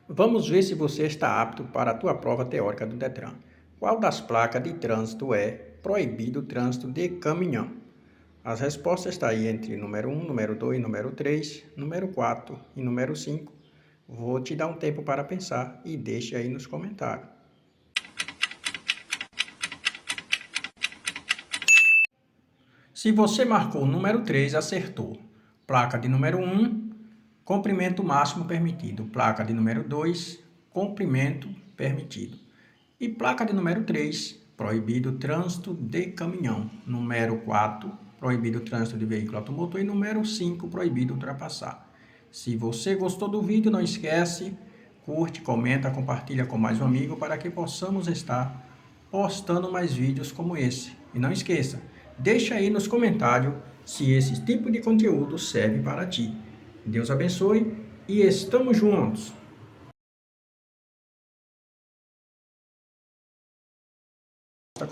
Vamos ver se você está apto para a tua prova teórica do Detran. Qual das placas de trânsito é proibido o trânsito de caminhão? As respostas estão aí entre número 1, número 2, número 3, número 4 e número 5. Vou te dar um tempo para pensar e deixe aí nos comentários. Se você marcou o número 3, acertou. Placa de número 1, comprimento máximo permitido. Placa de número 2, comprimento permitido. E placa de número 3, proibido o trânsito de caminhão. Número 4, proibido o trânsito de veículo automotor. E número 5, proibido ultrapassar. Se você gostou do vídeo, não esquece, curte, comenta, compartilha com mais um amigo para que possamos estar postando mais vídeos como esse. E não esqueça, deixa aí nos comentários se esse tipo de conteúdo serve para ti. Deus abençoe e estamos juntos!